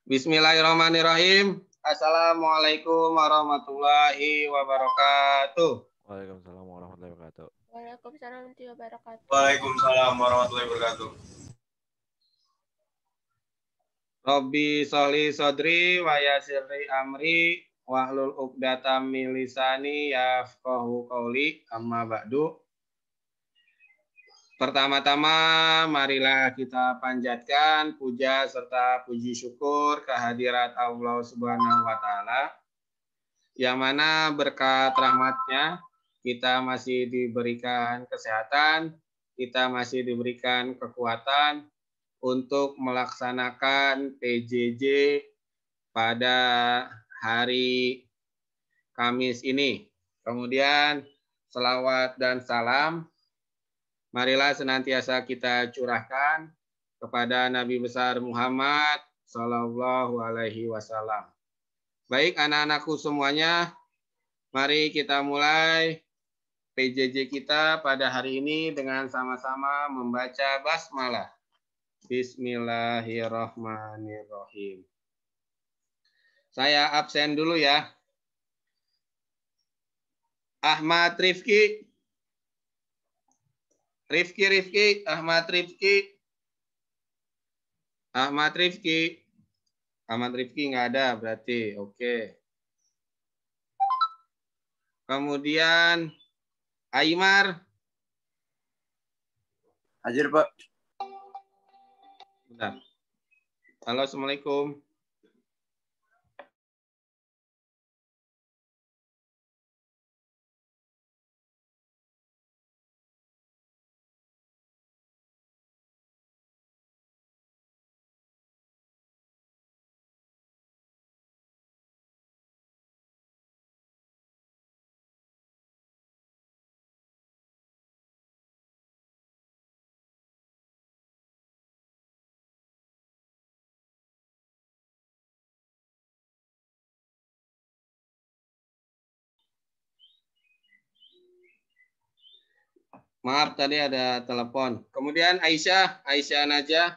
Bismillahirrahmanirrahim. Assalamualaikum warahmatullahi wabarakatuh. Waalaikumsalam warahmatullahi wabarakatuh. Waalaikumsalam warahmatullahi wabarakatuh. Waalaikumsalam warahmatullahi wabarakatuh. Robbi sholli sodri wa yassirli amri wahlul 'uqdatam min lisani yafqahu qauli. Amma ba'du. Pertama-tama marilah kita panjatkan puja serta puji syukur kehadirat Allah Subhanahu wa taala, yang mana berkat rahmatnya kita masih diberikan kesehatan, kita masih diberikan kekuatan untuk melaksanakan PJJ pada hari Kamis ini. Kemudian selawat dan salam marilah senantiasa kita curahkan kepada Nabi besar Muhammad Sallallahu Alaihi Wasallam. Baik anak-anakku semuanya, mari kita mulai PJJ kita pada hari ini dengan sama-sama membaca basmalah. Bismillahirrahmanirrahim. Saya absen dulu ya. Ahmad Rifki. Ahmad Rifki nggak ada berarti, oke. Kemudian Aymar. Hadir, Pak. Bentar. Halo, Assalamualaikum. Maaf tadi ada telepon. Kemudian Aisyah Najah.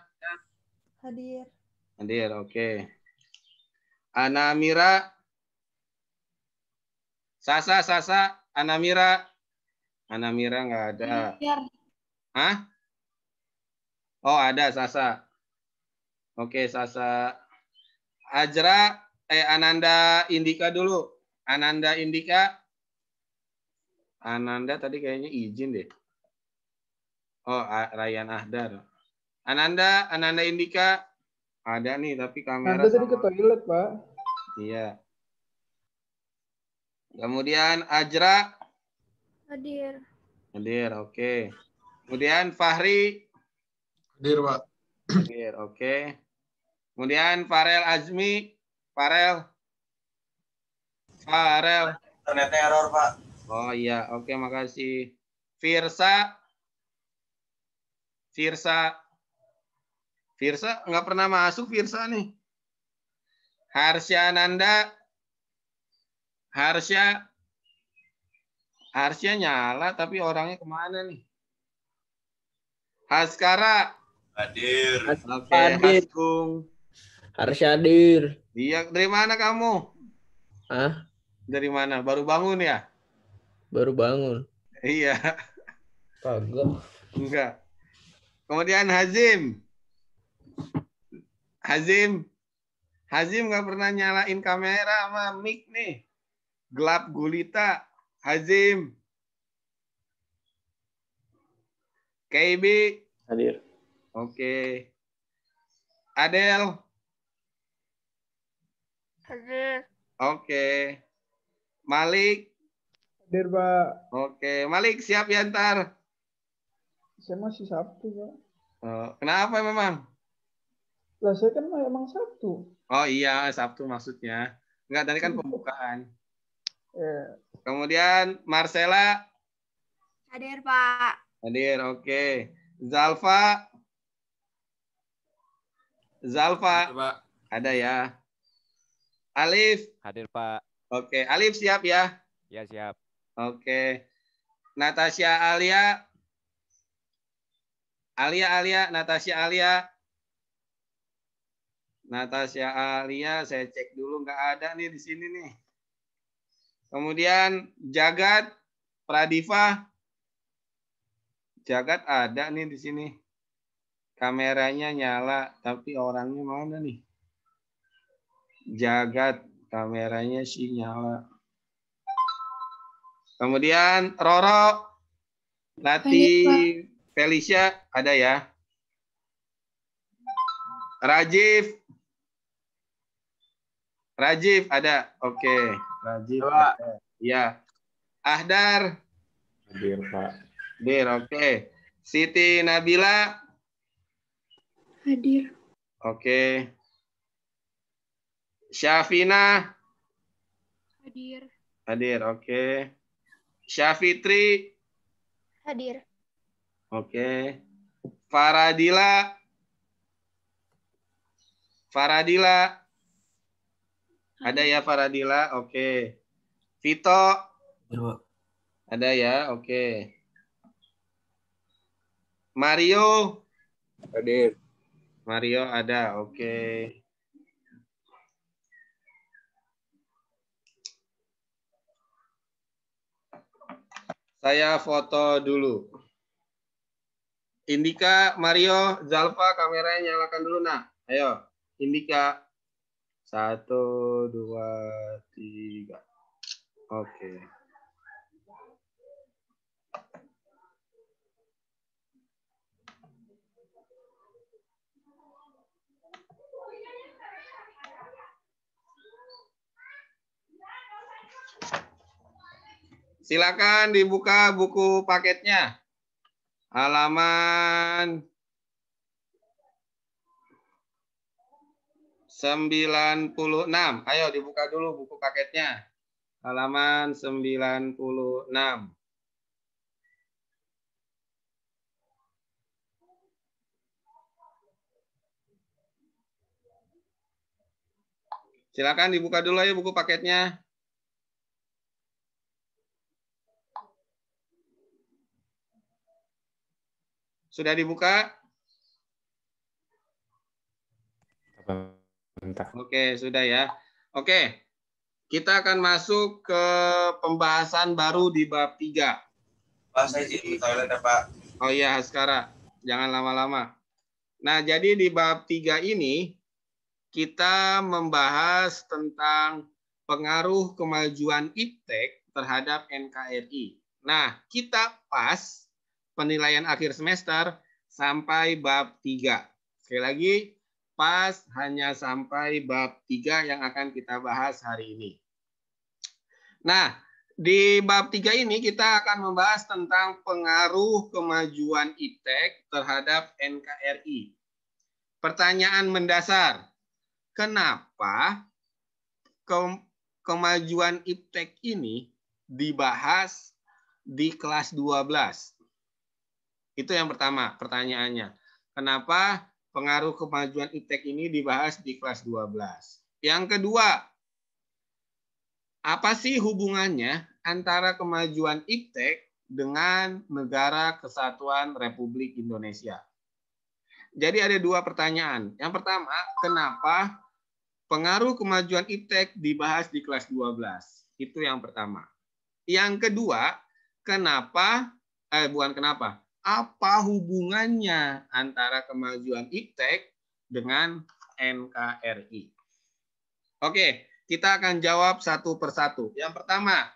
Hadir, oke. Ana Mira. Sasa, Ana Mira nggak ada. Hah? Oh, ada Sasa. Oke, Sasa. Ananda Indika dulu. Ananda tadi kayaknya izin deh. Oh, Ryan Ahdar. Ananda Indika ada nih, tapi kamera Anda tadi ke toilet, Pak. Iya. Kemudian Ajra. Hadir, oke. Kemudian Fahri. Hadir, Pak. Hadir, oke. Kemudian Farel Azmi. Farel. Internetnya error, Pak. Oh iya, oke, makasih. Firsa nggak pernah masuk Firsa nih. Harsya Nanda. Harsya nyala tapi orangnya kemana nih? Haskara. Hadir. Oke, Haskung. Harsya hadir. Iya, dari mana kamu? Hah? Dari mana? Baru bangun ya? Baru bangun. Iya. Kagak. Enggak. Kemudian Hazim nggak pernah nyalain kamera sama mic nih. Gelap gulita. Hazim. KB. Hadir. Oke. Adel. hadir, Oke. Malik. Hadir, Pak. Oke. Malik siap ya ntar? Saya masih Sabtu, Pak. Oh, kenapa memang? Lah, saya kan emang Sabtu. Oh iya, Sabtu maksudnya. Enggak, tadi kan pembukaan. Kemudian Marcella. hadir Pak. Hadir, oke. Zalfa. Hadir, Pak. Ada ya. Alif. Hadir, Pak. Oke, Alif siap ya? Ya, siap. Oke. Natasha Alia. Natasha Alia. Natasha Alia, saya cek dulu nggak ada nih di sini nih. Kemudian Jagat Pradiva. Jagat ada nih di sini. Kameranya nyala, tapi orangnya mana nih? Jagat, kameranya sih nyala. Kemudian Roro, Lati, Felicia ada ya. Rajiv ada. Oke, Rajiv ada. Ya. Ahdar. Hadir, Pak. Hadir, oke. Siti Nabila. Hadir. Oke. Syafina. Hadir. Hadir, oke. Syafitri. Hadir. Oke. Faradila. Ada ya Faradila, oke. Vito. Ada ya, oke. Mario. Hadir. Mario ada, oke. Saya foto dulu. Indika, Mario, Zalfa, kameranya nyalakan dulu, nak. Ayo, Indika. 1, 2, 3. Oke. Silakan dibuka buku paketnya. Halaman 96. Ayo dibuka dulu buku paketnya. Halaman 96. Silakan dibuka dulu ya buku paketnya. Sudah dibuka? Bentar. Oke, sudah ya. Oke. Kita akan masuk ke pembahasan baru di bab 3. Pak, saya izin ke toilet ya, Pak. Oh iya, Haskara. Jangan lama-lama. Nah, jadi di bab 3 ini kita membahas tentang pengaruh kemajuan iptek terhadap NKRI. Nah, kita pas penilaian akhir semester sampai bab 3. Sekali lagi, pas hanya sampai bab 3 yang akan kita bahas hari ini. Nah, di bab 3 ini kita akan membahas tentang pengaruh kemajuan iptek terhadap NKRI. Pertanyaan mendasar, kenapa kemajuan iptek ini dibahas di kelas 12? Itu yang pertama pertanyaannya. Kenapa pengaruh kemajuan iptek ini dibahas di kelas 12? Yang kedua, apa sih hubungannya antara kemajuan iptek dengan Negara Kesatuan Republik Indonesia? Jadi ada dua pertanyaan. Yang pertama, kenapa pengaruh kemajuan iptek dibahas di kelas 12? Itu yang pertama. Yang kedua, apa hubungannya antara kemajuan iptek dengan NKRI? Oke, kita akan jawab satu persatu. Yang pertama,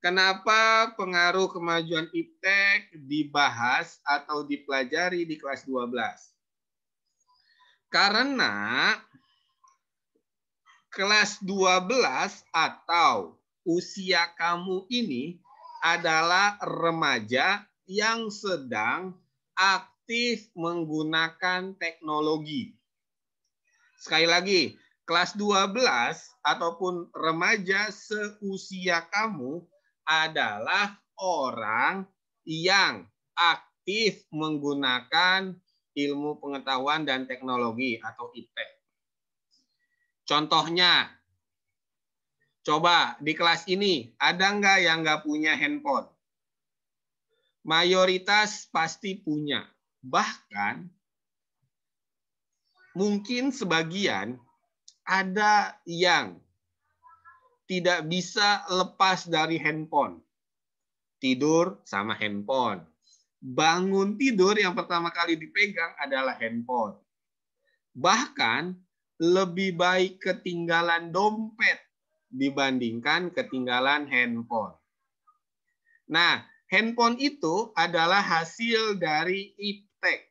kenapa pengaruh kemajuan iptek dibahas atau dipelajari di kelas 12? Karena kelas 12 atau usia kamu ini adalah remaja yang sedang aktif menggunakan teknologi. Sekali lagi, kelas 12 ataupun remaja seusia kamu adalah orang yang aktif menggunakan ilmu pengetahuan dan teknologi atau iptek. Contohnya, coba di kelas ini ada nggak yang nggak punya handphone? Mayoritas pasti punya. Bahkan mungkin sebagian ada yang tidak bisa lepas dari handphone. Tidur sama handphone. Bangun tidur yang pertama kali dipegang adalah handphone. Bahkan lebih baik ketinggalan dompet dibandingkan ketinggalan handphone. Nah, handphone itu adalah hasil dari iptek.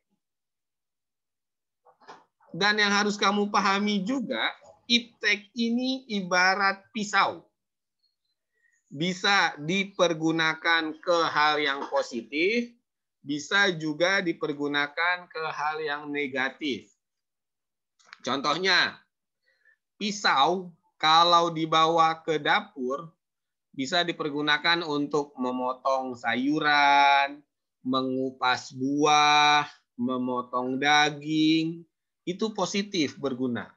Dan yang harus kamu pahami juga, iptek ini ibarat pisau. Bisa dipergunakan ke hal yang positif, bisa juga dipergunakan ke hal yang negatif. Contohnya, pisau kalau dibawa ke dapur, bisa dipergunakan untuk memotong sayuran, mengupas buah, memotong daging, itu positif berguna.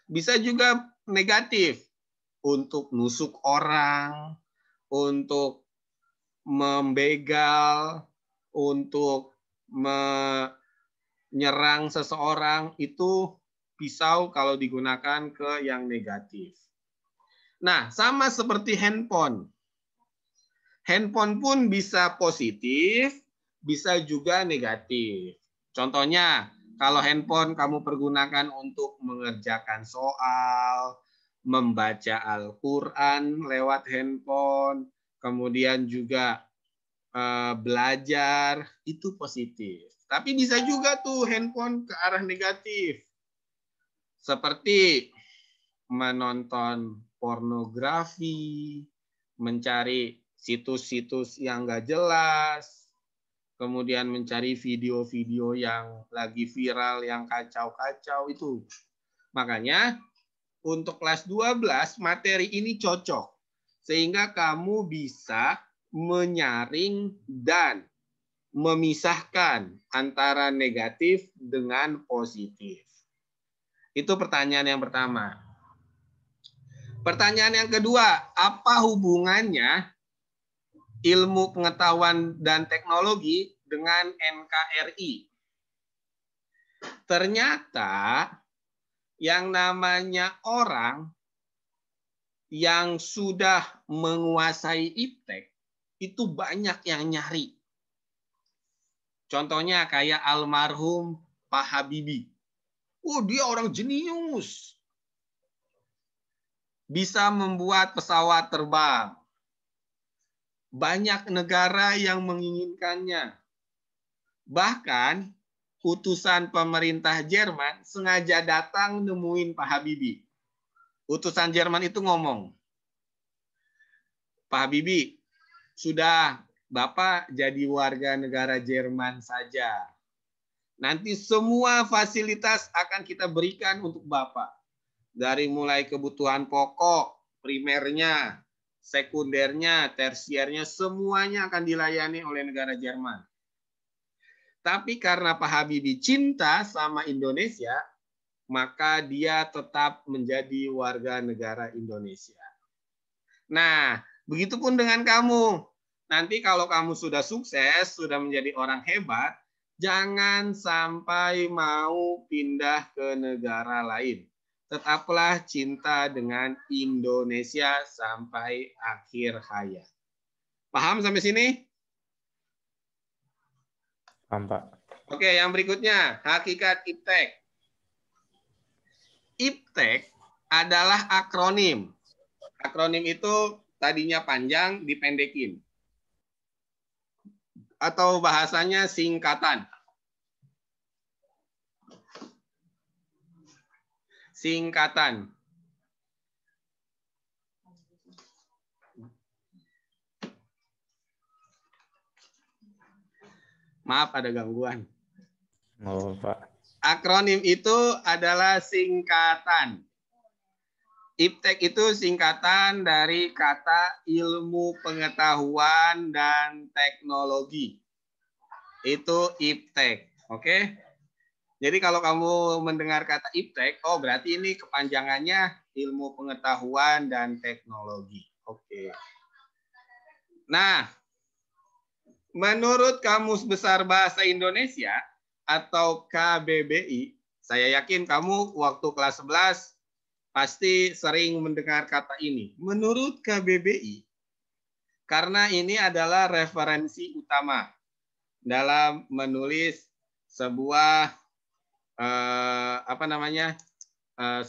Bisa juga negatif, untuk nusuk orang, untuk membegal, untuk menyerang seseorang, itu pisau kalau digunakan ke yang negatif. Nah, sama seperti handphone. Handphone pun bisa positif, bisa juga negatif. Contohnya, kalau handphone kamu pergunakan untuk mengerjakan soal, membaca Al-Quran lewat handphone, kemudian juga belajar, itu positif. Tapi bisa juga tuh handphone ke arah negatif. Seperti menonton pornografi, mencari situs-situs yang nggak jelas, kemudian mencari video-video yang lagi viral, yang kacau-kacau itu. Makanya untuk kelas 12 materi ini cocok. Sehingga kamu bisa menyaring dan memisahkan antara negatif dengan positif. Itu pertanyaan yang pertama. Pertanyaan yang kedua, apa hubungannya ilmu pengetahuan dan teknologi dengan NKRI? Ternyata yang namanya orang yang sudah menguasai iptek itu banyak yang nyari. Contohnya kayak almarhum Pak Habibie. Oh, dia orang jenius. Bisa membuat pesawat terbang. Banyak negara yang menginginkannya. Bahkan utusan pemerintah Jerman sengaja datang nemuin Pak Habibie. Utusan Jerman itu ngomong, Pak Habibie, sudah Bapak jadi warga negara Jerman saja. Nanti semua fasilitas akan kita berikan untuk Bapak. Dari mulai kebutuhan pokok, primernya, sekundernya, tersiernya, semuanya akan dilayani oleh negara Jerman. Tapi karena Pak Habibie cinta sama Indonesia, maka dia tetap menjadi warga negara Indonesia. Nah, begitupun dengan kamu. Nanti kalau kamu sudah sukses, sudah menjadi orang hebat, jangan sampai mau pindah ke negara lain. Tetaplah cinta dengan Indonesia sampai akhir hayat. Paham sampai sini? Paham, Pak. Oke, yang berikutnya, hakikat iptek. Iptek adalah akronim. Akronim itu tadinya panjang, dipendekin. Atau bahasanya singkatan. Singkatan. Maaf, ada gangguan. Oh, Pak. Akronim itu adalah singkatan. Iptek itu singkatan dari kata ilmu pengetahuan dan teknologi. Itu iptek, oke? Jadi kalau kamu mendengar kata iptek, oh berarti ini kepanjangannya ilmu pengetahuan dan teknologi. Oke. Nah, menurut Kamus Besar Bahasa Indonesia atau KBBI, Saya yakin kamu waktu kelas 11 pasti sering mendengar kata ini. Menurut KBBI, karena ini adalah referensi utama dalam menulis sebuah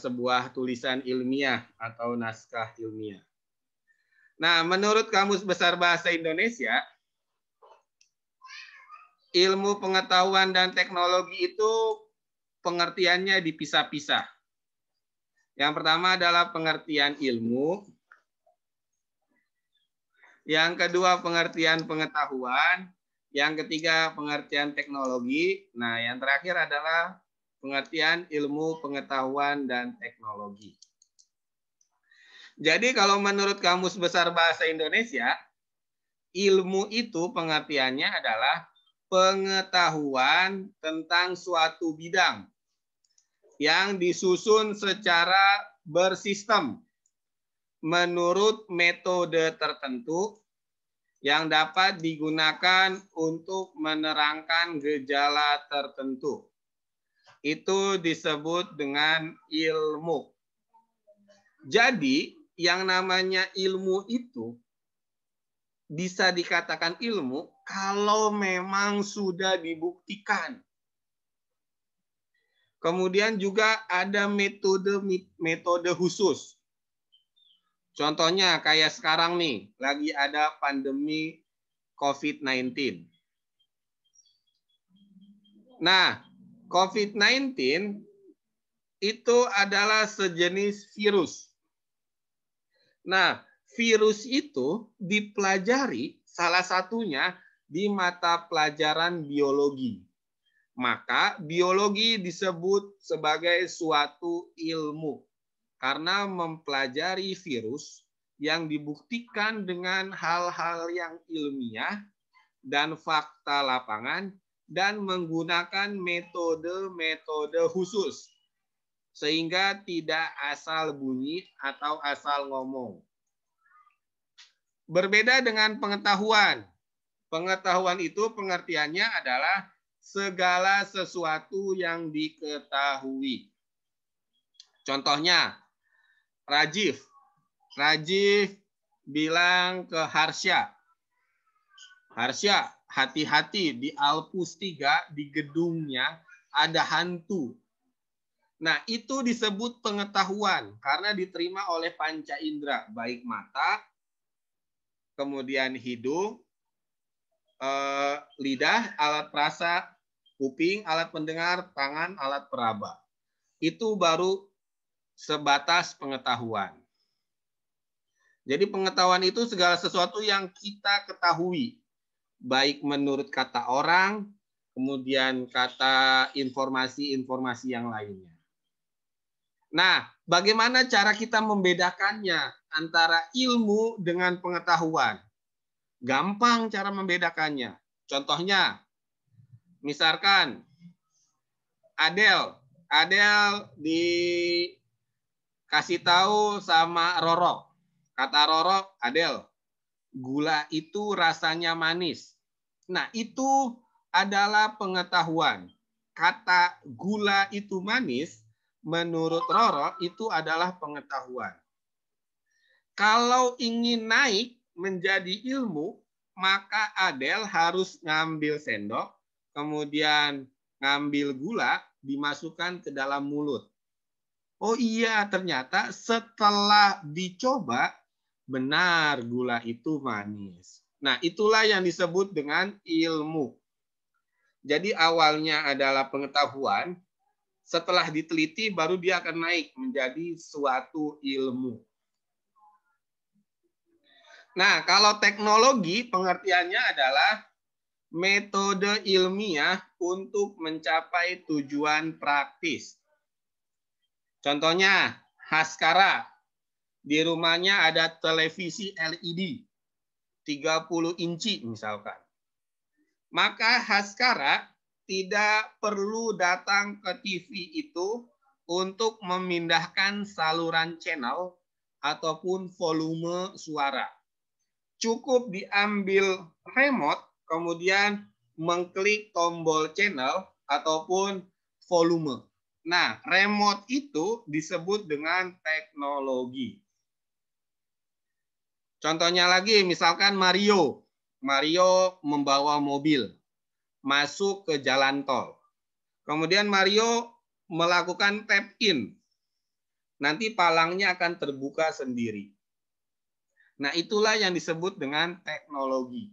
sebuah tulisan ilmiah atau naskah ilmiah. Nah, menurut Kamus Besar Bahasa Indonesia, ilmu pengetahuan dan teknologi itu pengertiannya dipisah-pisah. Yang pertama adalah pengertian ilmu. Yang kedua pengertian pengetahuan. Yang ketiga pengertian teknologi. Nah, yang terakhir adalah pengertian ilmu pengetahuan dan teknologi. Jadi kalau menurut Kamus Besar Bahasa Indonesia, ilmu itu pengertiannya adalah pengetahuan tentang suatu bidang yang disusun secara bersistem menurut metode tertentu yang dapat digunakan untuk menerangkan gejala tertentu. Itu disebut dengan ilmu. Jadi, yang namanya ilmu itu bisa dikatakan ilmu kalau memang sudah dibuktikan. Kemudian juga ada metode khusus. Contohnya kayak sekarang nih, lagi ada pandemi COVID-19. Nah, COVID-19 itu adalah sejenis virus. Nah, virus itu dipelajari salah satunya di mata pelajaran biologi. Maka biologi disebut sebagai suatu ilmu karena mempelajari virus yang dibuktikan dengan hal-hal yang ilmiah dan fakta lapangan dan menggunakan metode-metode khusus sehingga tidak asal bunyi atau asal ngomong. Berbeda dengan pengetahuan. Pengetahuan itu pengertiannya adalah segala sesuatu yang diketahui. Contohnya, Rajif. Rajif bilang ke Harsha, Harsha, hati-hati di Alpus 3 di gedungnya ada hantu. Nah, itu disebut pengetahuan karena diterima oleh panca indera, baik mata, kemudian hidung, lidah, alat perasa, kuping, alat pendengar, tangan, alat peraba. Itu baru sebatas pengetahuan. Jadi pengetahuan itu segala sesuatu yang kita ketahui, baik menurut kata orang, kemudian kata informasi-informasi yang lainnya. Nah, bagaimana cara kita membedakannya antara ilmu dengan pengetahuan? Gampang cara membedakannya. Contohnya, misalkan Adel dikasih tahu sama Roro. Kata Roro, Adel, gula itu rasanya manis. Nah, itu adalah pengetahuan. Kata gula itu manis, menurut Roro itu adalah pengetahuan. Kalau ingin naik menjadi ilmu, maka Adel harus ngambil sendok, kemudian ngambil gula, dimasukkan ke dalam mulut. Oh iya, ternyata setelah dicoba, benar gula itu manis. Nah, itulah yang disebut dengan ilmu. Jadi awalnya adalah pengetahuan, setelah diteliti baru dia akan naik menjadi suatu ilmu. Nah, kalau teknologi pengertiannya adalah metode ilmiah untuk mencapai tujuan praktis. Contohnya, Haskara. Di rumahnya ada televisi LED 30 inci misalkan. Maka Haskara tidak perlu datang ke TV itu untuk memindahkan saluran channel ataupun volume suara. Cukup diambil remote, kemudian mengklik tombol channel ataupun volume. Nah, remote itu disebut dengan teknologi. Contohnya lagi, misalkan Mario. Mario membawa mobil masuk ke jalan tol. Kemudian Mario melakukan tap in. Nanti palangnya akan terbuka sendiri. Nah, itulah yang disebut dengan teknologi.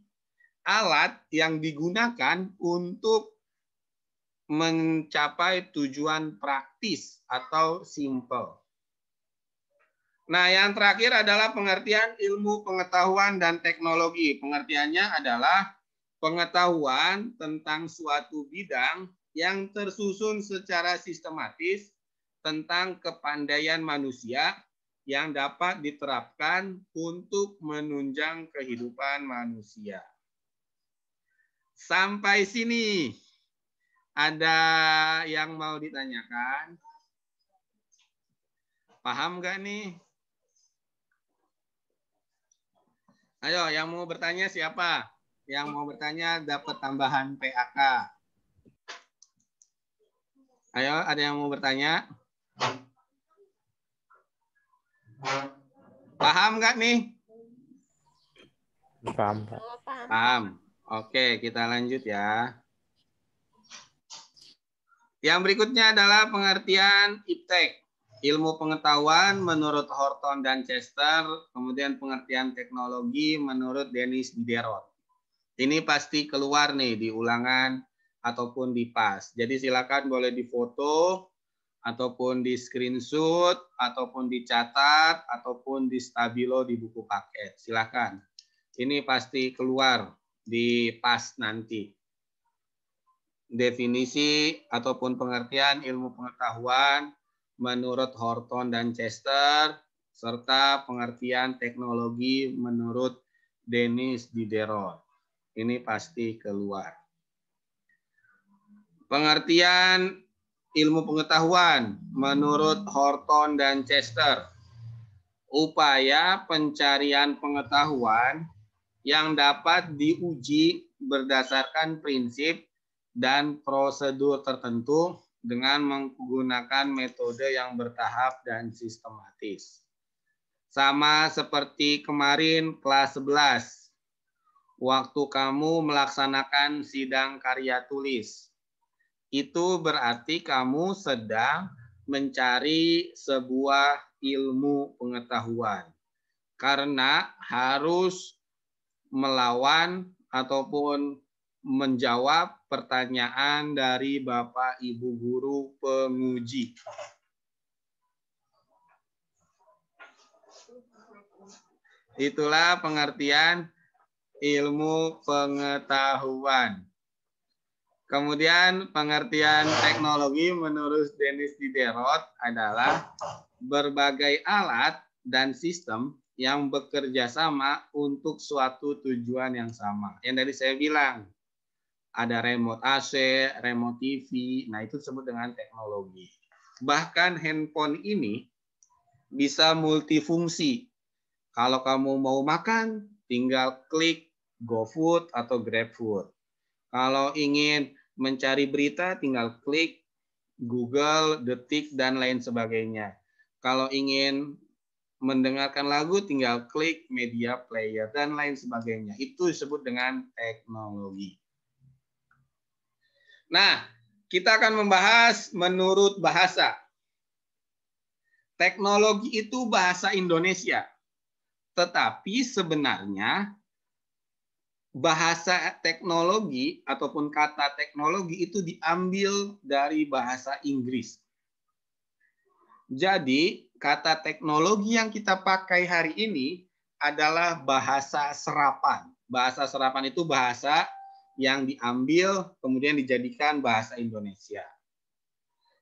Alat yang digunakan untuk mencapai tujuan praktis atau simple. Nah, yang terakhir adalah pengertian ilmu pengetahuan dan teknologi. Pengertiannya adalah pengetahuan tentang suatu bidang yang tersusun secara sistematis tentang kepandaian manusia yang dapat diterapkan untuk menunjang kehidupan manusia. Sampai sini ada yang mau ditanyakan? Paham nggak nih? Ayo, yang mau bertanya siapa? Yang mau bertanya dapat tambahan PAK. Ayo, ada yang mau bertanya? Paham nggak nih? Paham, Pak. Paham. Oke, kita lanjut ya. Yang berikutnya adalah pengertian iptek. Ilmu pengetahuan menurut Horton dan Chester, kemudian pengertian teknologi menurut Dennis Diderot. Ini pasti keluar nih di ulangan ataupun di PAS. Jadi silakan boleh difoto, ataupun di screenshot, ataupun dicatat, ataupun di stabilo di buku paket. Silakan. Ini pasti keluar di PAS nanti. Definisi ataupun pengertian ilmu pengetahuan menurut Horton dan Chester, serta pengertian teknologi menurut Dennis Diderot. Ini pasti keluar. Pengertian ilmu pengetahuan menurut Horton dan Chester. Upaya pencarian pengetahuan yang dapat diuji berdasarkan prinsip dan prosedur tertentu dengan menggunakan metode yang bertahap dan sistematis. Sama seperti kemarin kelas 11. Waktu kamu melaksanakan sidang karya tulis. Itu berarti kamu sedang mencari sebuah ilmu pengetahuan. Karena harus melawan ataupun menjawab pertanyaan dari Bapak Ibu guru penguji. Itulah pengertian ilmu pengetahuan. Kemudian pengertian teknologi menurut Dennis Diderot adalah berbagai alat dan sistem yang bekerja sama untuk suatu tujuan yang sama. Yang tadi saya bilang, ada remote AC, remote TV, nah itu disebut dengan teknologi. Bahkan handphone ini bisa multifungsi. Kalau kamu mau makan, tinggal klik GoFood atau GrabFood. Kalau ingin mencari berita, tinggal klik Google, Detik, dan lain sebagainya. Kalau ingin mendengarkan lagu, tinggal klik media player, dan lain sebagainya. Itu disebut dengan teknologi. Nah, kita akan membahas menurut bahasa. Teknologi itu bahasa Indonesia. Tetapi sebenarnya bahasa teknologi ataupun kata teknologi itu diambil dari bahasa Inggris. Jadi, kata teknologi yang kita pakai hari ini adalah bahasa serapan. Bahasa serapan itu bahasa yang diambil kemudian dijadikan bahasa Indonesia.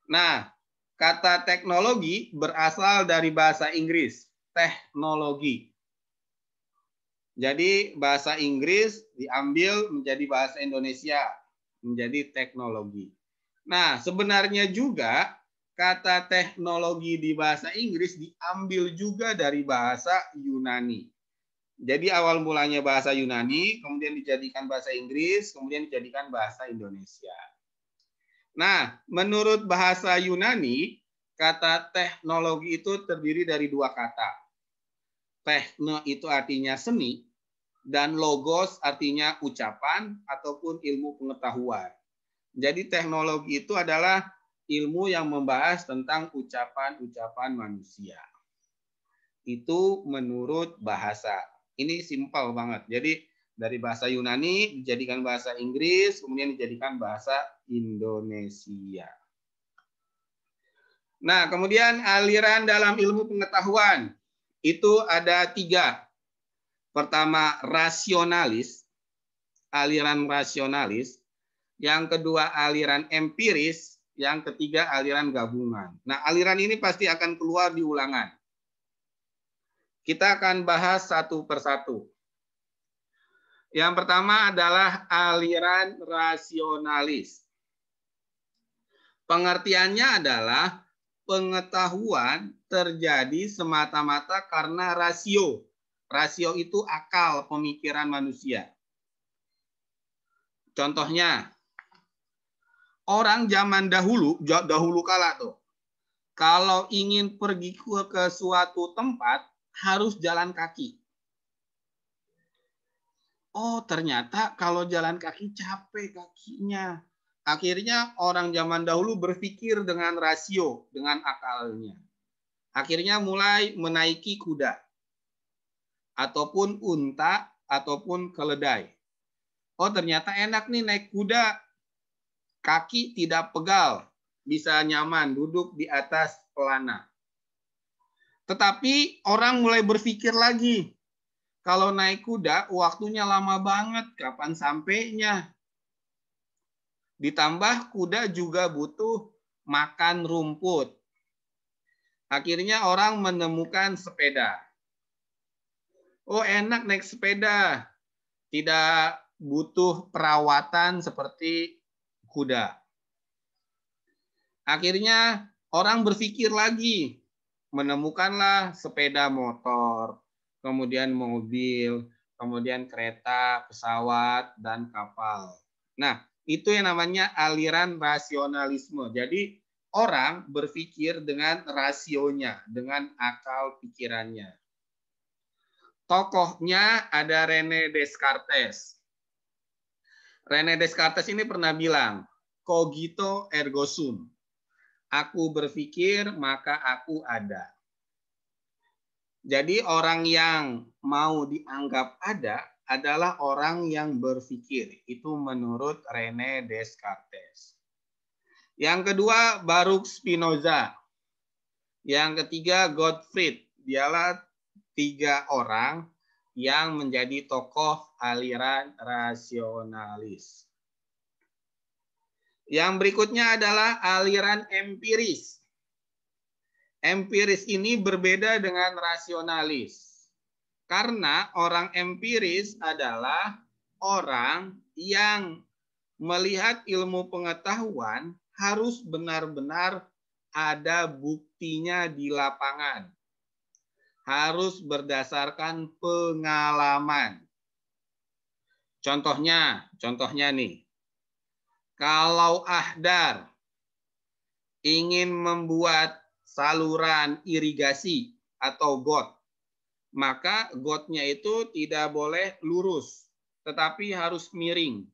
Nah, kata teknologi berasal dari bahasa Inggris, teknologi. Jadi bahasa Inggris diambil menjadi bahasa Indonesia, menjadi teknologi. Nah, sebenarnya juga kata teknologi di bahasa Inggris diambil juga dari bahasa Yunani. Jadi awal mulanya bahasa Yunani, kemudian dijadikan bahasa Inggris, kemudian dijadikan bahasa Indonesia. Nah, menurut bahasa Yunani, kata teknologi itu terdiri dari dua kata. Tekno itu artinya seni, dan logos artinya ucapan ataupun ilmu pengetahuan. Jadi teknologi itu adalah ilmu yang membahas tentang ucapan-ucapan manusia. Itu menurut bahasa. Ini simpel banget. Jadi dari bahasa Yunani dijadikan bahasa Inggris, kemudian dijadikan bahasa Indonesia. Nah, kemudian aliran dalam ilmu pengetahuan itu ada 3. Pertama, rasionalis, aliran rasionalis. Yang kedua, aliran empiris. Yang ketiga, aliran gabungan. Nah, aliran ini pasti akan keluar di ulangan. Kita akan bahas satu persatu. Yang pertama adalah aliran rasionalis. Pengertiannya adalah pengetahuan terjadi semata-mata karena rasio. Rasio itu akal pemikiran manusia. Contohnya, orang zaman dahulu kala tuh, kalau ingin pergi ke suatu tempat harus jalan kaki. Oh, ternyata kalau jalan kaki capek kakinya. Akhirnya orang zaman dahulu berpikir dengan rasio, dengan akalnya. Akhirnya mulai menaiki kuda, ataupun unta, ataupun keledai. Oh, ternyata enak nih naik kuda. Kaki tidak pegal, bisa nyaman duduk di atas pelana. Tetapi orang mulai berpikir lagi, kalau naik kuda waktunya lama banget, kapan sampainya? Ditambah kuda juga butuh makan rumput. Akhirnya orang menemukan sepeda. Oh, enak naik sepeda. Tidak butuh perawatan seperti kuda. Akhirnya orang berpikir lagi, menemukanlah sepeda motor, kemudian mobil, kemudian kereta, pesawat, dan kapal. Nah, itu yang namanya aliran rasionalisme. Jadi orang berpikir dengan rasionya, dengan akal pikirannya. Tokohnya ada René Descartes. René Descartes ini pernah bilang, cogito ergo sum. Aku berpikir, maka aku ada. Jadi orang yang mau dianggap ada adalah orang yang berpikir. Itu menurut René Descartes. Yang kedua, Baruch Spinoza. Yang ketiga, Gottfried. Dialah 3 orang yang menjadi tokoh aliran rasionalis. Yang berikutnya adalah aliran empiris. Empiris ini berbeda dengan rasionalis. Karena orang empiris adalah orang yang melihat ilmu pengetahuan harus benar-benar ada buktinya di lapangan. Harus berdasarkan pengalaman. Contohnya nih. Kalau Ahdar ingin membuat saluran irigasi atau got, maka gotnya itu tidak boleh lurus, tetapi harus miring,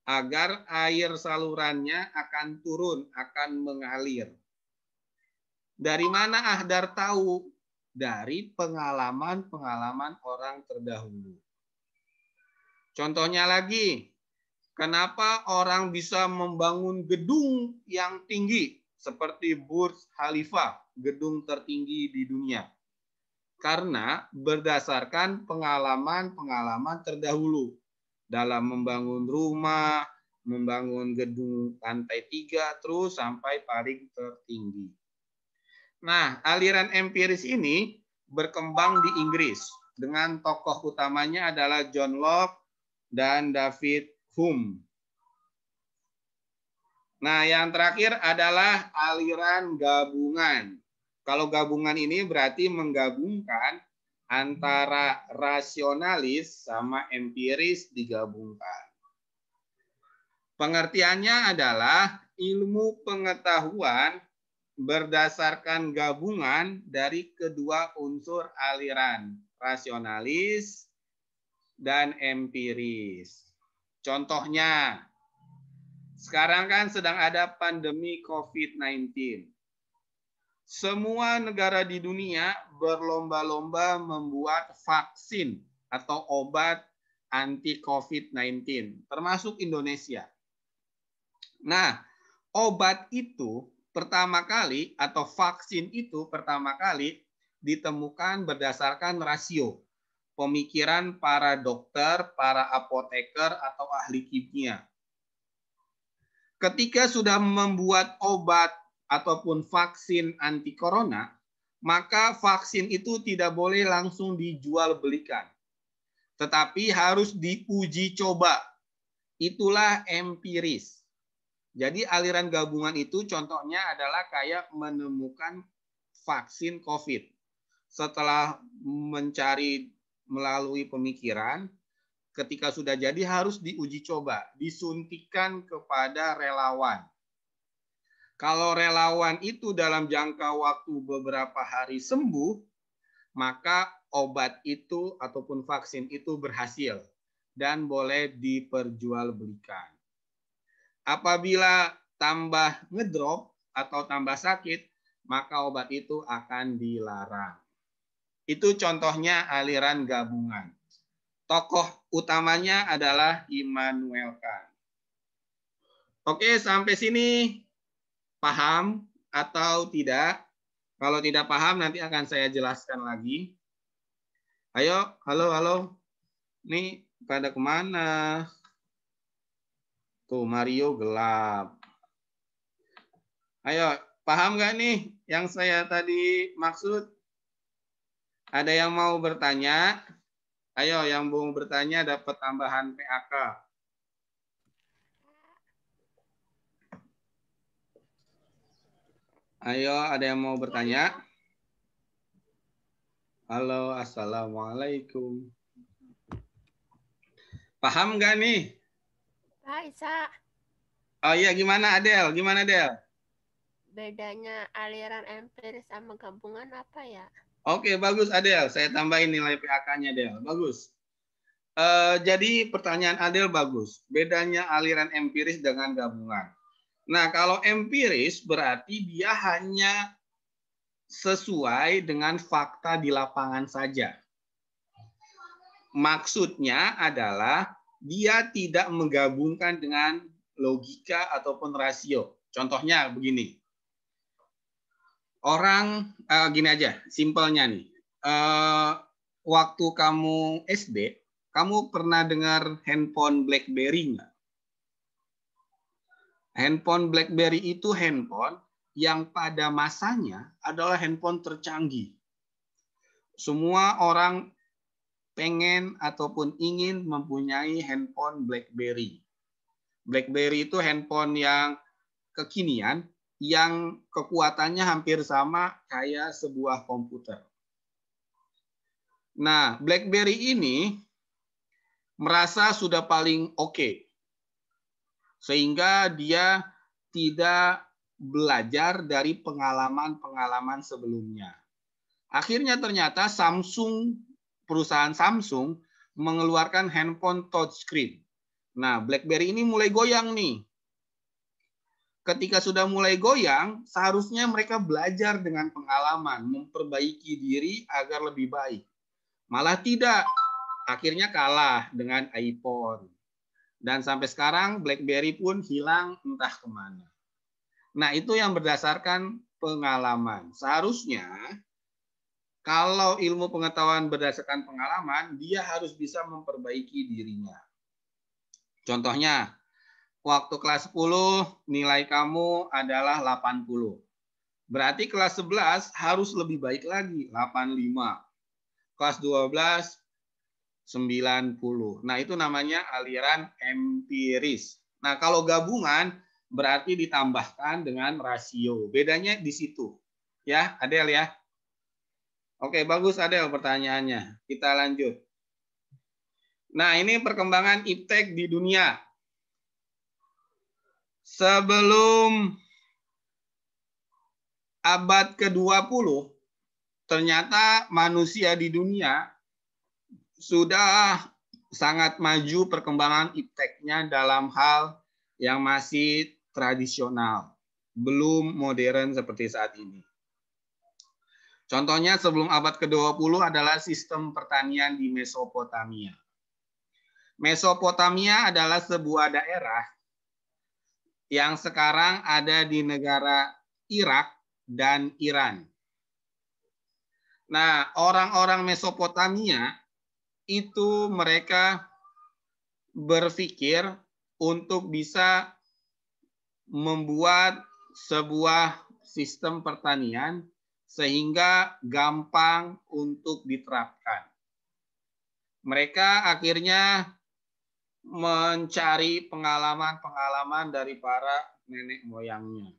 agar air salurannya akan turun, akan mengalir. Dari mana Ahdar tahu? Dari pengalaman-pengalaman orang terdahulu. Contohnya lagi, kenapa orang bisa membangun gedung yang tinggi seperti Burj Khalifa, gedung tertinggi di dunia? Karena berdasarkan pengalaman-pengalaman terdahulu dalam membangun rumah, membangun gedung lantai 3, terus sampai paling tertinggi. Nah, aliran empiris ini berkembang di Inggris dengan tokoh utamanya adalah John Locke dan David Hume. Nah, yang terakhir adalah aliran gabungan. Kalau gabungan ini berarti menggabungkan antara rasionalis sama empiris digabungkan. Pengertiannya adalah ilmu pengetahuan berdasarkan gabungan dari kedua unsur aliran, rasionalis dan empiris. Contohnya, sekarang kan sedang ada pandemi COVID-19. Semua negara di dunia berlomba-lomba membuat vaksin atau obat anti COVID-19, termasuk Indonesia. Nah, obat itu pertama kali atau vaksin itu pertama kali ditemukan berdasarkan rasio pemikiran para dokter, para apoteker atau ahli kimia. Ketika sudah membuat obat ataupun vaksin anti corona, maka vaksin itu tidak boleh langsung dijual belikan, tetapi harus diuji coba. Itulah empiris. Jadi aliran gabungan itu contohnya adalah kayak menemukan vaksin COVID. Setelah mencari melalui pemikiran, ketika sudah jadi harus diuji coba, disuntikan kepada relawan. Kalau relawan itu dalam jangka waktu beberapa hari sembuh, maka obat itu ataupun vaksin itu berhasil dan boleh diperjualbelikan. Apabila tambah ngedrop atau tambah sakit, maka obat itu akan dilarang. Itu contohnya aliran gabungan. Tokoh utamanya adalah Immanuel Kant. Oke, sampai sini paham atau tidak? Kalau tidak paham nanti akan saya jelaskan lagi. Ayo, halo. Nih, pada kemana? Tuh, Mario gelap. Ayo, paham nggak nih yang saya tadi maksud? Ada yang mau bertanya? Ayo, yang mau bertanya dapat tambahan PAK. Ayo, ada yang mau bertanya? Halo, assalamualaikum. Paham nggak nih? Pak Isa, Oh iya, gimana Adel? bedanya aliran empiris sama gabungan apa ya? Oke, bagus Adel. Saya tambahin nilai PAK-nya, Adel. Bagus. Jadi pertanyaan Adel bagus. Bedanya aliran empiris dengan gabungan. Nah, kalau empiris berarti dia hanya sesuai dengan fakta di lapangan saja. Maksudnya adalah dia tidak menggabungkan dengan logika ataupun rasio. Contohnya begini. Orang, gini aja, simpelnya nih. Waktu kamu SD, kamu pernah dengar handphone BlackBerry nggak? Handphone BlackBerry itu handphone yang pada masanya adalah handphone tercanggih. Semua orang pengen ataupun ingin mempunyai handphone BlackBerry. BlackBerry itu handphone yang kekinian, yang kekuatannya hampir sama kayak sebuah komputer. Nah, BlackBerry ini merasa sudah paling oke. Sehingga dia tidak belajar dari pengalaman-pengalaman sebelumnya. Akhirnya ternyata perusahaan Samsung mengeluarkan handphone touchscreen. Nah, BlackBerry ini mulai goyang nih. Ketika sudah mulai goyang, seharusnya mereka belajar dengan pengalaman, memperbaiki diri agar lebih baik. Malah tidak, akhirnya kalah dengan iPhone. Dan sampai sekarang BlackBerry pun hilang entah kemana. Nah, itu yang berdasarkan pengalaman. Seharusnya kalau ilmu pengetahuan berdasarkan pengalaman, dia harus bisa memperbaiki dirinya. Contohnya, waktu kelas 10 nilai kamu adalah 80. Berarti kelas 11 harus lebih baik lagi, 85. Kelas 12 90. Nah, itu namanya aliran empiris. Nah, kalau gabungan berarti ditambahkan dengan rasio. Bedanya di situ. Ya, Adel ya. Oke, bagus Adel pertanyaannya. Kita lanjut. Nah, ini perkembangan iptek di dunia. Sebelum abad ke-20, ternyata manusia di dunia sudah sangat maju perkembangan ipteknya dalam hal yang masih tradisional, belum modern seperti saat ini. Contohnya sebelum abad ke-20 adalah sistem pertanian di Mesopotamia. Mesopotamia adalah sebuah daerah yang sekarang ada di negara Irak dan Iran. Nah, orang-orang Mesopotamia itu mereka berpikir untuk bisa membuat sebuah sistem pertanian sehingga gampang untuk diterapkan. Mereka akhirnya mencari pengalaman-pengalaman dari para nenek moyangnya.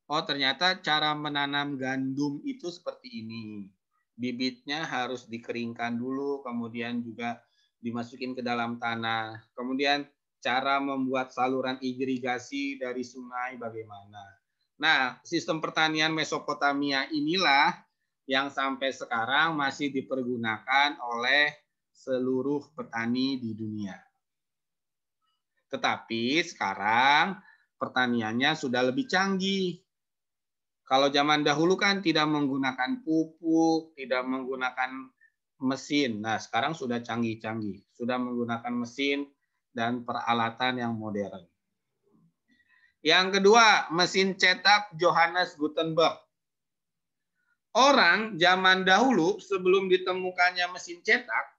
Oh, ternyata cara menanam gandum itu seperti ini. Bibitnya harus dikeringkan dulu, kemudian juga dimasukin ke dalam tanah. Kemudian cara membuat saluran irigasi dari sungai bagaimana. Nah, sistem pertanian Mesopotamia inilah yang sampai sekarang masih dipergunakan oleh seluruh petani di dunia. Tetapi sekarang pertaniannya sudah lebih canggih. Kalau zaman dahulu kan tidak menggunakan pupuk, tidak menggunakan mesin. Nah, sekarang sudah canggih-canggih, sudah menggunakan mesin dan peralatan yang modern. Yang kedua, mesin cetak Johannes Gutenberg. Orang zaman dahulu sebelum ditemukannya mesin cetak,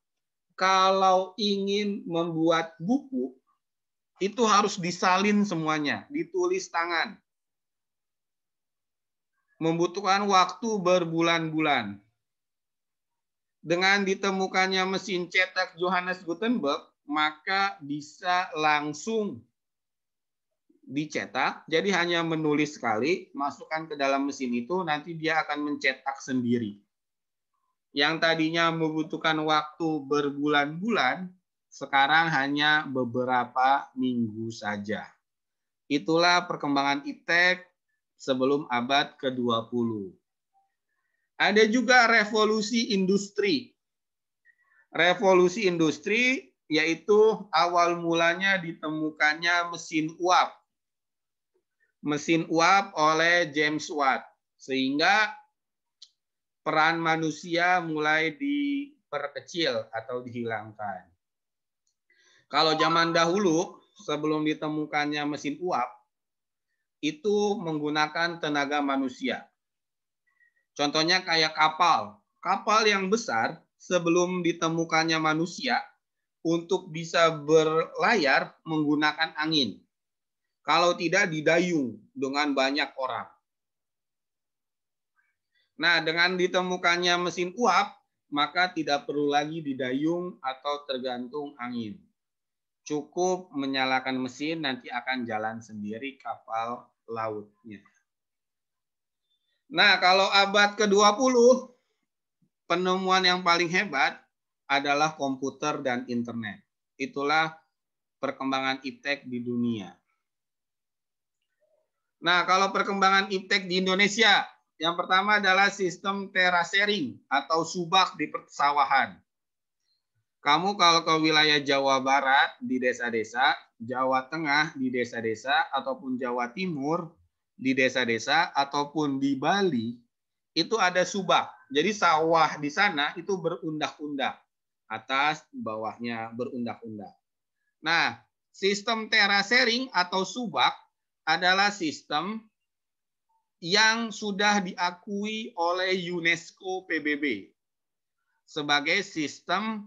kalau ingin membuat buku, itu harus disalin semuanya, ditulis tangan. Membutuhkan waktu berbulan-bulan. Dengan ditemukannya mesin cetak Johannes Gutenberg, maka bisa langsung dicetak. Jadi hanya menulis sekali, masukkan ke dalam mesin itu, nanti dia akan mencetak sendiri. Yang tadinya membutuhkan waktu berbulan-bulan, sekarang hanya beberapa minggu saja. Itulah perkembangan iptek sebelum abad ke-20. Ada juga revolusi industri. Revolusi industri yaitu awal mulanya ditemukannya mesin uap. Mesin uap oleh James Watt. Sehingga peran manusia mulai diperkecil atau dihilangkan. Kalau zaman dahulu, sebelum ditemukannya mesin uap, itu menggunakan tenaga manusia. Contohnya kayak kapal. Kapal yang besar sebelum ditemukannya manusia untuk bisa berlayar menggunakan angin. Kalau tidak didayung dengan banyak orang. Nah, dengan ditemukannya mesin uap, maka tidak perlu lagi didayung atau tergantung angin. Cukup menyalakan mesin, nanti akan jalan sendiri kapal lautnya. Nah, kalau abad ke-20, penemuan yang paling hebat adalah komputer dan internet. Itulah perkembangan iptek di dunia. Nah, kalau perkembangan iptek di Indonesia, yang pertama adalah sistem terasering atau subak di persawahan. Kamu kalau ke wilayah Jawa Barat di desa-desa, Jawa Tengah di desa-desa, ataupun Jawa Timur di desa-desa, ataupun di Bali, itu ada subak. Jadi sawah di sana itu berundak-undak. Atas, bawahnya berundak-undak. Nah, sistem terasering atau subak adalah sistem yang sudah diakui oleh UNESCO PBB sebagai sistem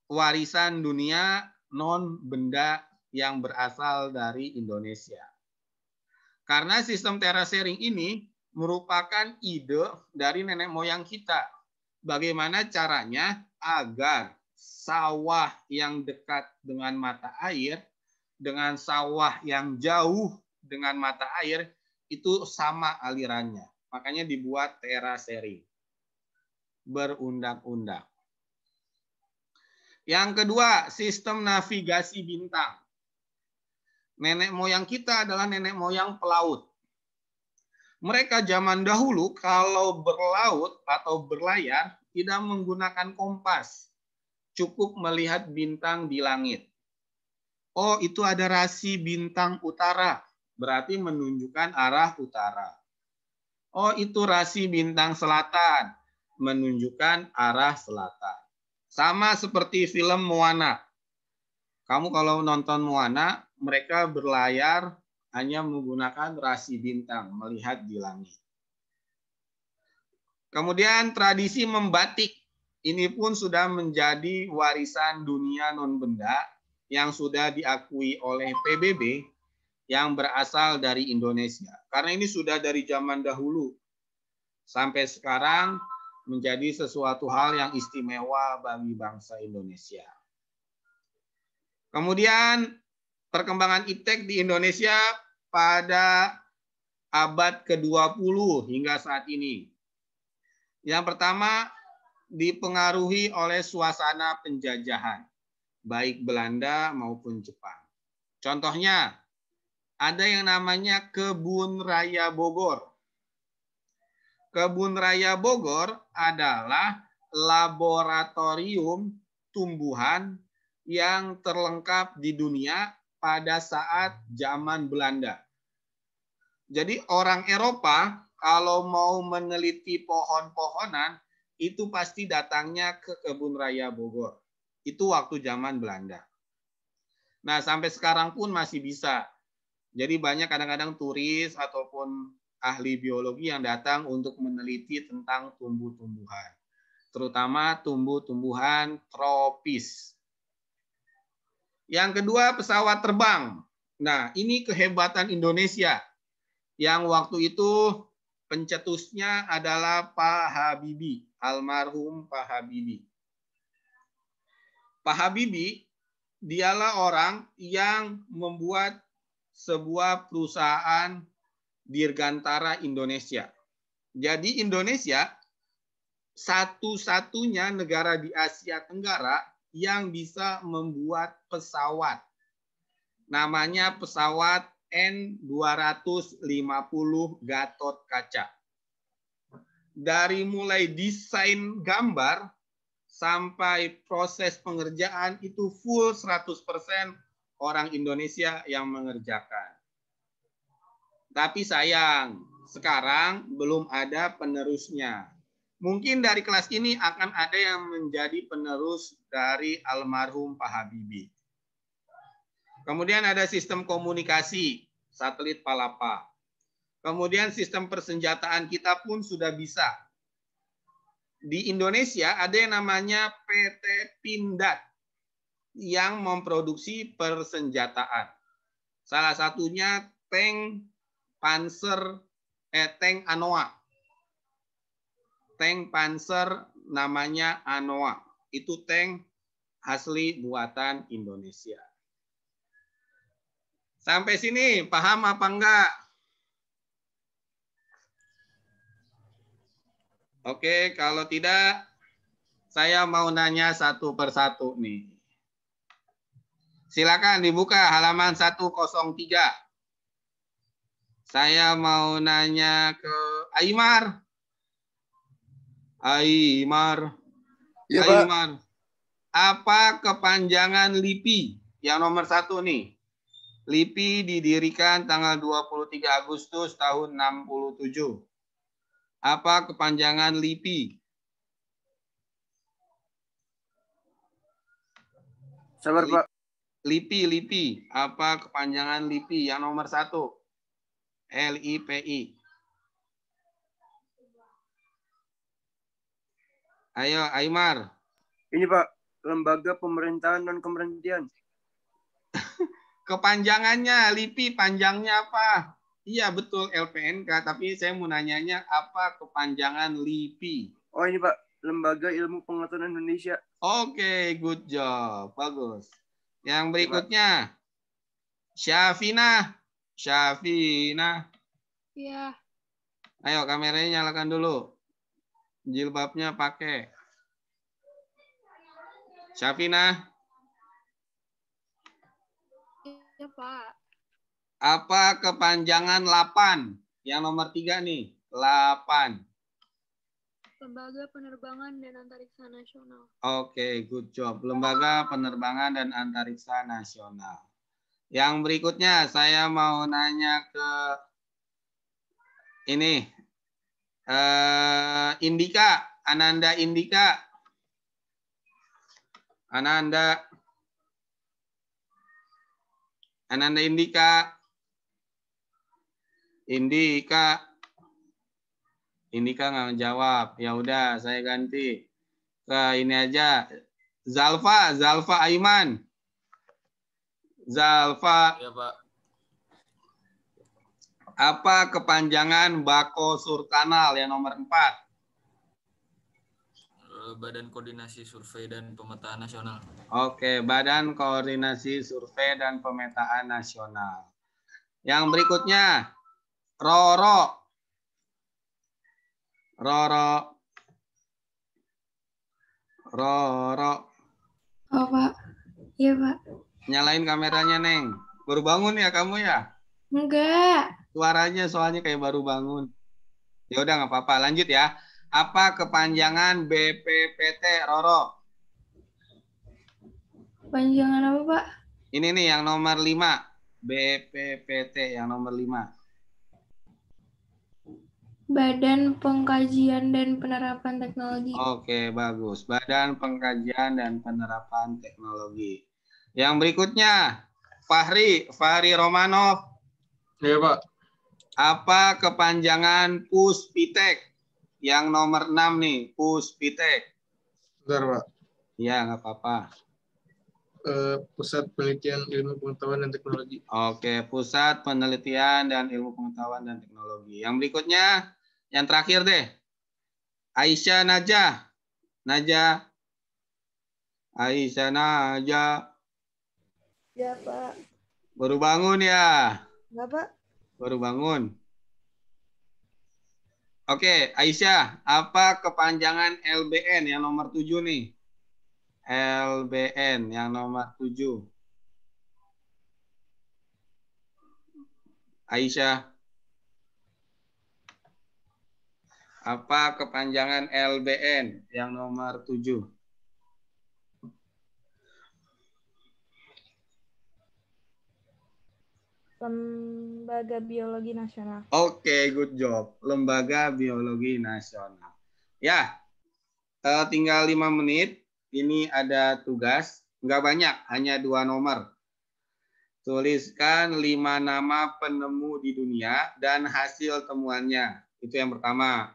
warisan dunia non-benda yang berasal dari Indonesia. Karena sistem terasering ini merupakan ide dari nenek moyang kita. Bagaimana caranya agar sawah yang dekat dengan mata air, dengan sawah yang jauh dengan mata air, itu sama alirannya. Makanya dibuat terasering. Berundak-undak. Yang kedua, sistem navigasi bintang. Nenek moyang kita adalah nenek moyang pelaut. Mereka zaman dahulu kalau berlaut atau berlayar tidak menggunakan kompas. Cukup melihat bintang di langit. Oh, itu ada rasi bintang utara. Berarti menunjukkan arah utara. Oh, itu rasi bintang selatan. Menunjukkan arah selatan. Sama seperti film Moana. Kamu kalau nonton Moana, mereka berlayar hanya menggunakan rasi bintang, melihat di langit. Kemudian tradisi membatik. Ini pun sudah menjadi warisan dunia non-benda yang sudah diakui oleh PBB yang berasal dari Indonesia. Karena ini sudah dari zaman dahulu sampai sekarang menjadi sesuatu hal yang istimewa bagi bangsa Indonesia. Kemudian perkembangan iptek di Indonesia pada abad ke-20 hingga saat ini. Yang pertama, dipengaruhi oleh suasana penjajahan, baik Belanda maupun Jepang. Contohnya, ada yang namanya Kebun Raya Bogor. Kebun Raya Bogor adalah laboratorium tumbuhan yang terlengkap di dunia pada saat zaman Belanda. Jadi orang Eropa kalau mau meneliti pohon-pohonan, itu pasti datangnya ke Kebun Raya Bogor. Itu waktu zaman Belanda. Nah, sampai sekarang pun masih bisa. Jadi banyak kadang-kadang turis ataupun ahli biologi yang datang untuk meneliti tentang tumbuh-tumbuhan. Terutama tumbuh-tumbuhan tropis. Yang kedua, pesawat terbang. Nah, ini kehebatan Indonesia. Yang waktu itu pencetusnya adalah Pak Habibie, almarhum Pak Habibie. Pak Habibie, dialah orang yang membuat sebuah perusahaan dirgantara Indonesia. Jadi Indonesia satu-satunya negara di Asia Tenggara yang bisa membuat pesawat. Namanya pesawat N250 Gatot Kaca. Dari mulai desain gambar sampai proses pengerjaan itu full 100% orang Indonesia yang mengerjakan. Tapi sayang, sekarang belum ada penerusnya. Mungkin dari kelas ini akan ada yang menjadi penerus dari almarhum Pak Habibie. Kemudian ada sistem komunikasi, satelit Palapa. Kemudian sistem persenjataan kita pun sudah bisa. Di Indonesia ada yang namanya PT Pindad yang memproduksi persenjataan. Salah satunya tank tank Anoa. Tank Panzer namanya Anoa. Itu tank asli buatan Indonesia. Sampai sini paham apa enggak? Oke, kalau tidak saya mau nanya satu persatu nih. Silakan dibuka halaman 103. Saya mau nanya ke Aymar. Aymar. Ya, Aymar. Apa kepanjangan LIPI? Yang nomor 1 nih. LIPI didirikan tanggal 23 Agustus tahun 67. Apa kepanjangan LIPI? Sabar, Pak. LIPI. Apa kepanjangan LIPI? Yang nomor 1. LIPI. Ayo, Aymar. Ini, Pak. Lembaga Pemerintahan dan Kementerian. Kepanjangannya, LIPI panjangnya apa? Iya, betul LPNK, tapi saya mau nanyanya apa kepanjangan LIPI? Oh, ini, Pak. Lembaga Ilmu Pengetahuan Indonesia. Oke, good job. Bagus. Yang berikutnya, Syafina. Iya. Ayo, kameranya nyalakan dulu. Jilbabnya pakai. Syafina. Iya, Pak. Apa kepanjangan 8? Yang nomor 3 nih. 8. Lembaga Penerbangan dan Antariksa Nasional. Oke, good job. Lembaga Penerbangan dan Antariksa Nasional. Yang berikutnya saya mau nanya ke ini. Indika, Ananda Indika. Ananda Indika. Indika nggak menjawab. Ya udah, saya ganti ke ini aja. Zalfa Aiman. Zalfa. Ya, Pak. Apa kepanjangan Bako Surkanal yang nomor 4? Badan Koordinasi Survei dan Pemetaan Nasional. Oke, Badan Koordinasi Survei dan Pemetaan Nasional. Yang berikutnya, Roro. Oh, Pak. Iya, Pak. Nyalain kameranya, Neng. Baru bangun ya kamu ya? Enggak. Suaranya soalnya kayak baru bangun. Ya udah nggak apa-apa. Lanjut ya. Apa kepanjangan BPPT, Roro? Panjangan apa, Pak? Ini nih yang nomor 5. BPPT yang nomor 5. Badan Pengkajian dan Penerapan Teknologi. Oke, bagus. Badan Pengkajian dan Penerapan Teknologi. Yang berikutnya, Fahri Romanov. Iya, Pak. Apa kepanjangan Puspitek? Yang nomor 6 nih, Puspitek. Bentar, Pak. Ya, nggak apa-apa. Pusat Penelitian Ilmu Pengetahuan dan Teknologi. Oke, Pusat Penelitian dan Ilmu Pengetahuan dan Teknologi. Yang berikutnya, yang terakhir deh. Aisyah Najah. Aisyah Najah. Ya, Pak. Baru bangun ya? Enggak, Pak. Baru bangun. Oke, Aisyah, apa kepanjangan LBN yang nomor 7 nih? LBN yang nomor 7. Aisyah. Apa kepanjangan LBN yang nomor 7? Lembaga Biologi Nasional. Oke, good job. Lembaga Biologi Nasional. Ya, tinggal 5 menit. Ini ada tugas. Nggak banyak, hanya 2 nomor. Tuliskan 5 nama penemu di dunia dan hasil temuannya. Itu yang pertama.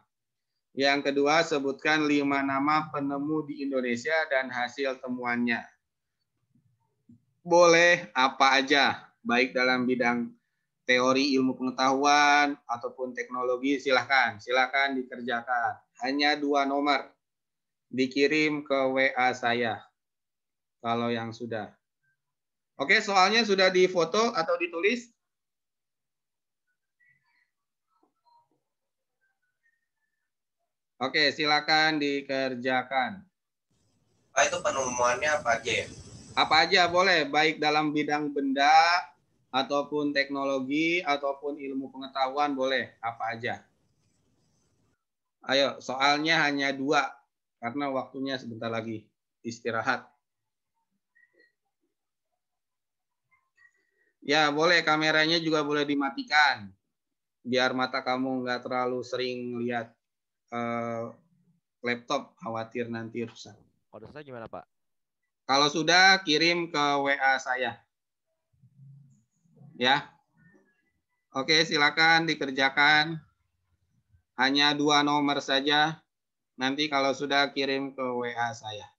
Yang kedua, sebutkan 5 nama penemu di Indonesia dan hasil temuannya. Boleh apa aja, baik dalam bidang teori ilmu pengetahuan ataupun teknologi, silakan dikerjakan. Hanya 2 nomor. Dikirim ke WA saya. Kalau yang sudah. Oke, soalnya sudah difoto atau ditulis? Oke, silakan dikerjakan. Pak, itu penemuannya apa aja ya? Apa aja boleh, baik dalam bidang benda, ataupun teknologi, ataupun ilmu pengetahuan boleh, apa aja. Ayo, soalnya hanya 2, karena waktunya sebentar lagi, istirahat. Ya, boleh, kameranya juga boleh dimatikan, biar mata kamu nggak terlalu sering lihat laptop, khawatir nanti rusak. Kode saya gimana, Pak? Kalau sudah, kirim ke WA saya. Ya. Oke, silakan dikerjakan. Hanya 2 nomor saja. Nanti kalau sudah, kirim ke WA saya.